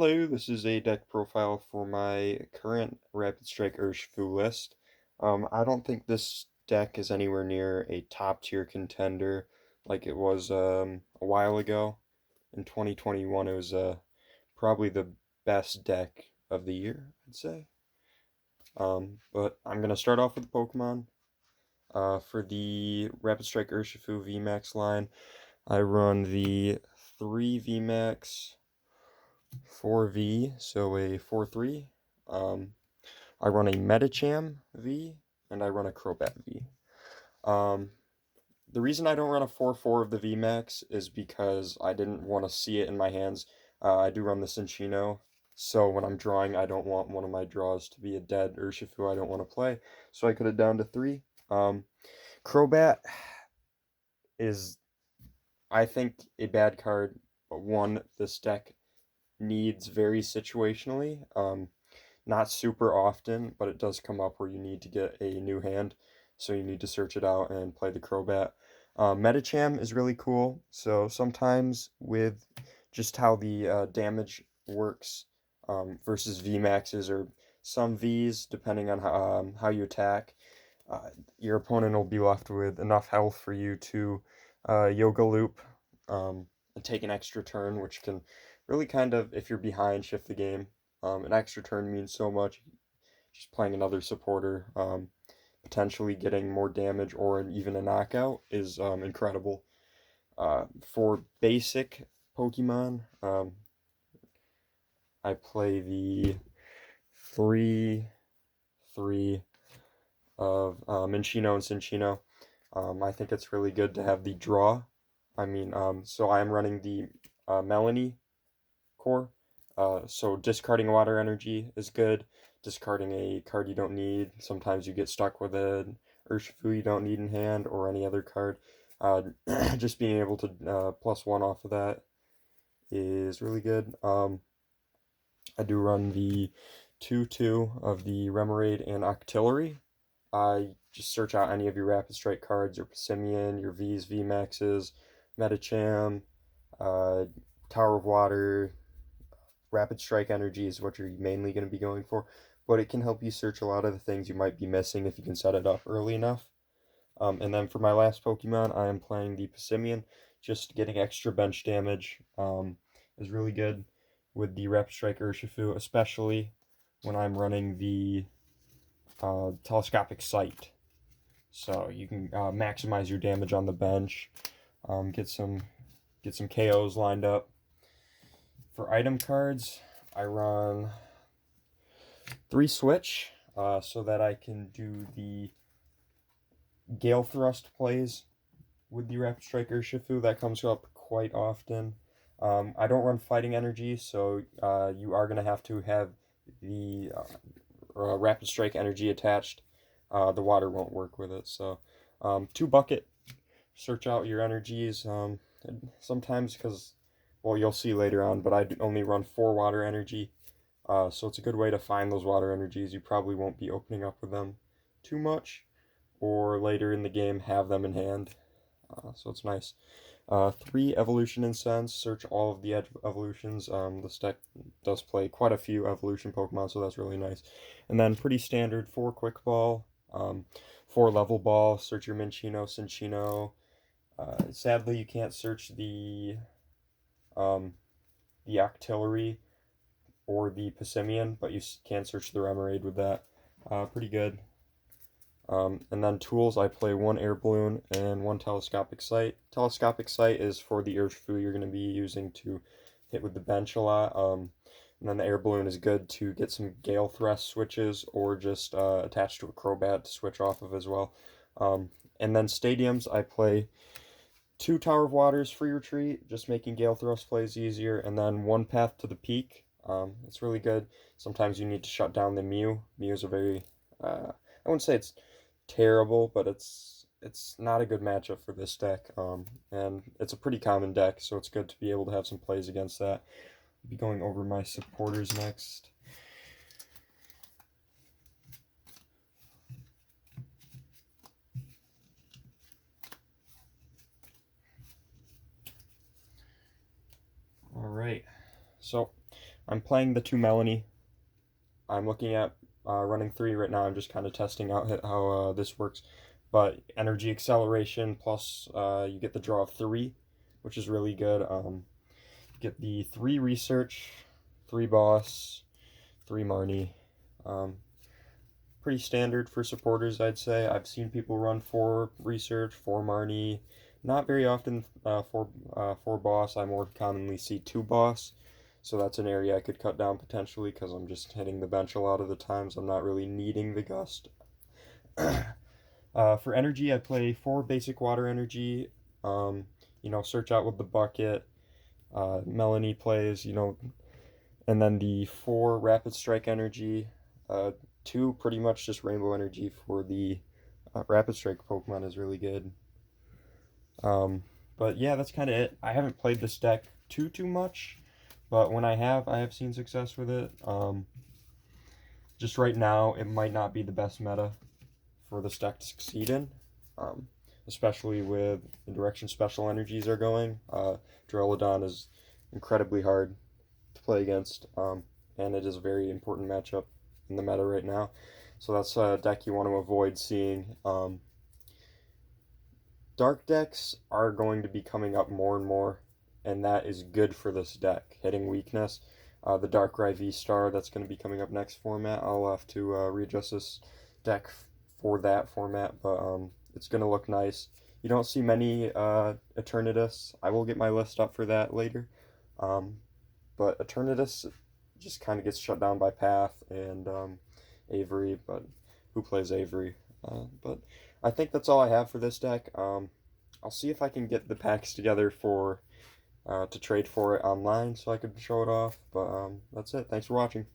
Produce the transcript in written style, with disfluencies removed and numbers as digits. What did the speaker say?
Hello, this is a deck profile for my current Rapid Strike urshifu list. I don't think this deck is anywhere near a top tier contender like it was a while ago. In 2021, it was probably the best deck of the year, I'd say. But I'm gonna start off with Pokemon. For the Rapid Strike urshifu VMAX line, I run the 3 VMAX 4V, so a 4-3. Um, I run a Metacham V, and I run a Crobat V. Um, the reason I don't run a 4-4 of the VMAX is because I didn't want to see it in my hands. I do run the Cinccino, so when I'm drawing, I don't want one of my draws to be a dead Urshifu I don't want to play, so I cut it down to 3. Crobat is, I think, a bad card, but one this deck needs very situationally. Not super often, but it does come up where you need to get a new hand, so you need to search it out and play the Crobat. Metacham is really cool, so sometimes with just how the damage works versus VMAXs or some Vs, depending on how you attack, your opponent will be left with enough health for you to Yoga Loop and take an extra turn, which can really kind of, if you're behind, shift the game. An extra turn means so much. Just playing another supporter, potentially getting more damage or even a knockout is incredible. For basic Pokemon, I play the 3-3 of Minccino and Cinccino. I think it's really good to have the draw. So I'm running the Melanie core. So discarding water energy is good. Discarding a card you don't need. Sometimes you get stuck with an Urshifu you don't need in hand or any other card. Just being able to +1 off of that is really good. I do run the 2-2 of the Remoraid and Octillery. I just search out any of your Rapid Strike cards, your Passimian, your Vs, VMAXs, Metacham, Tower of Water, Rapid Strike energy is what you're mainly going to be going for, but it can help you search a lot of the things you might be missing if you can set it up early enough. And then for my last Pokemon, I am playing the Passimian. Just getting extra bench damage is really good with the Rapid Strike Urshifu, especially when I'm running the Telescopic Sight. So you can maximize your damage on the bench, get some KOs lined up. For item cards, I run 3 switch so that I can do the Gale Thrust plays with the Rapid Strike Urshifu. That comes up quite often. I don't run Fighting Energy, so you are going to have to have the Rapid Strike Energy attached. The water won't work with it. So 2 bucket, search out your energies. Sometimes because, well, you'll see later on, but I only run 4 water energy. So it's a good way to find those water energies. You probably won't be opening up with them too much, or later in the game have them in hand. So it's nice. 3 Evolution Incense, search all of the evolutions. This deck does play quite a few evolution Pokemon, so that's really nice. And then pretty standard 4 Quick Ball, 4 Level Ball, search your Minccino, Cinccino. Sadly, you can't search the Octillery or the Passimian, but you can search the Remoraid with that. Pretty good. And then tools, I play 1 Air Balloon and 1 Telescopic Sight. Telescopic Sight is for the Urshifu you're going to be using to hit with the bench a lot. And then the Air Balloon is good to get some Gale Thrust switches or just attach to a Crobat to switch off of as well. And then stadiums, I play 2 Tower of Waters, Free Retreat, just making Gale Thrust plays easier, and then 1 Path to the Peak. It's really good. Sometimes you need to shut down the Mew. Mews are very, I wouldn't say it's terrible, but it's not a good matchup for this deck. And it's a pretty common deck, so it's good to be able to have some plays against that. I'll be going over my supporters next. All right, so I'm playing the 2 Melanie. I'm looking at running 3 right now. I'm just kind of testing out how this works. But energy acceleration plus you get the draw of 3, which is really good. Get the 3 research, 3 boss, 3 Marnie. Pretty standard for supporters, I'd say. I've seen people run 4 research, 4 Marnie. Not very often 4 boss. I more commonly see 2 boss. So that's an area I could cut down potentially because I'm just hitting the bench a lot of the times. I'm not really needing the gust. For energy, I play 4 basic water energy. Search out with the bucket. Melanie plays, and then the 4 rapid strike energy. 2 pretty much just rainbow energy for the rapid strike Pokemon is really good. But yeah, that's kind of it. I haven't played this deck too much, but when I have seen success with it. Just right now, it might not be the best meta for this deck to succeed in, especially with the direction special energies are going. Duraludon is incredibly hard to play against, and it is a very important matchup in the meta right now. So that's a deck you want to avoid seeing. Dark decks are going to be coming up more and more, and that is good for this deck. Hitting weakness. The Darkrai V-Star that's going to be coming up next format. I'll have to readjust this deck for that format, but it's going to look nice. You don't see many Eternatus. I will get my list up for that later. But Eternatus just kind of gets shut down by Path and Avery, but who plays Avery? But I think that's all I have for this deck. I'll see if I can get the packs together for to trade for it online so I could show it off. But that's it. Thanks for watching.